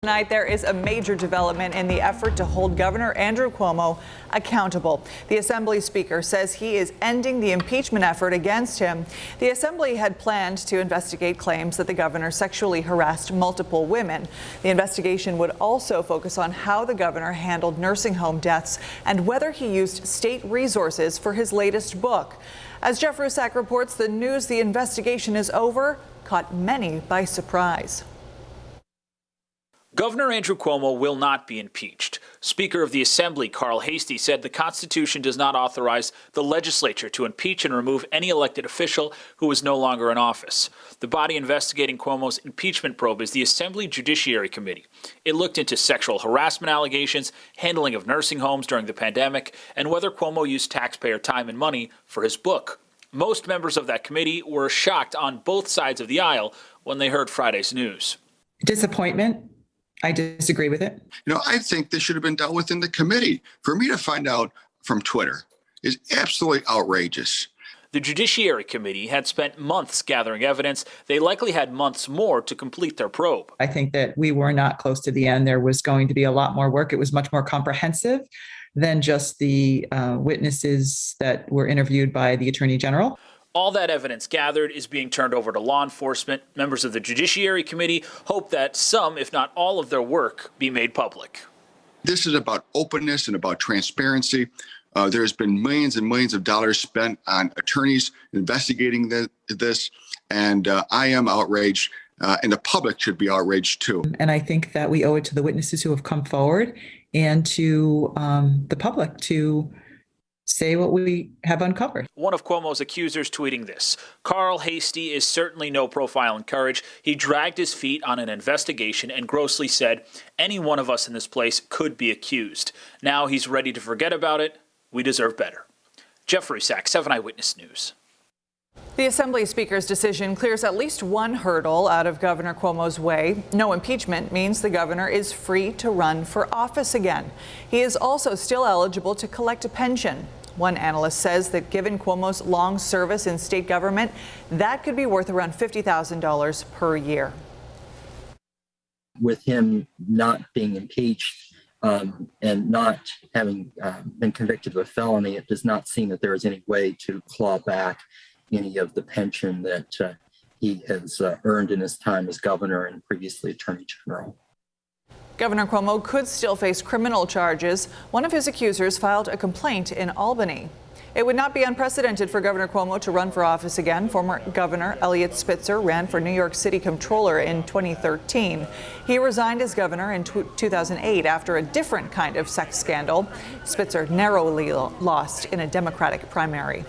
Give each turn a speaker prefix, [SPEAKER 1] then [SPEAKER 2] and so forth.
[SPEAKER 1] Tonight, there is a major development in the effort to hold Governor Andrew Cuomo accountable. The Assembly Speaker says he is ending the impeachment effort against him. The Assembly had planned to investigate claims that the governor sexually harassed multiple women. The investigation would also focus on how the governor handled nursing home deaths and whether he used state resources for his latest book. As Jeff Rusak reports, the news the investigation is over caught many by surprise.
[SPEAKER 2] Governor Andrew Cuomo will not be impeached. Speaker of the Assembly Carl Heastie said the Constitution does not authorize the legislature to impeach and remove any elected official who is no longer in office. The body investigating Cuomo's impeachment probe is the Assembly Judiciary Committee. It looked into sexual harassment allegations, handling of nursing homes during the pandemic, and whether Cuomo used taxpayer time and money for his book. Most members of that committee were shocked on both sides of the aisle when they heard Friday's news.
[SPEAKER 3] Disappointment. I disagree with it.
[SPEAKER 4] I think this should have been dealt with in the committee. For me to find out from Twitter is absolutely outrageous.
[SPEAKER 2] The Judiciary Committee had spent months gathering evidence. They likely had months more to complete their probe.
[SPEAKER 3] I think that we were not close to the end. There was going to be a lot more work. It was much more comprehensive than just the witnesses that were interviewed by the Attorney General.
[SPEAKER 2] All that evidence gathered is being turned over to law enforcement. Members of the Judiciary Committee hope that some, if not all, of their work be made public.
[SPEAKER 4] This is about openness and about transparency. There's been millions and millions of dollars spent on attorneys investigating this, and I am outraged, and the public should be outraged too.
[SPEAKER 3] And I think that we owe it to the witnesses who have come forward and to the public to say what we have uncovered.
[SPEAKER 2] One of Cuomo's accusers tweeting this: Carl Heastie is certainly no profile in courage. He dragged his feet on an investigation and grossly said any one of us in this place could be accused. Now he's ready to forget about it. We deserve better. Jeff Rusak, 7 Eyewitness News.
[SPEAKER 1] The Assembly Speaker's decision clears at least one hurdle out of Governor Cuomo's way. No impeachment means the governor is free to run for office again. He is also still eligible to collect a pension. One analyst says that given Cuomo's long service in state government, that could be worth around $50,000 per year.
[SPEAKER 5] With him not being impeached and not having been convicted of a felony, it does not seem that there is any way to claw back any of the pension that he has earned in his time as governor and previously attorney general.
[SPEAKER 1] Governor Cuomo could still face criminal charges. One of his accusers filed a complaint in Albany. It would not be unprecedented for Governor Cuomo to run for office again. Former Governor Eliot Spitzer ran for New York City Comptroller in 2013. He resigned as governor in 2008 after a different kind of sex scandal. Spitzer narrowly lost in a Democratic primary.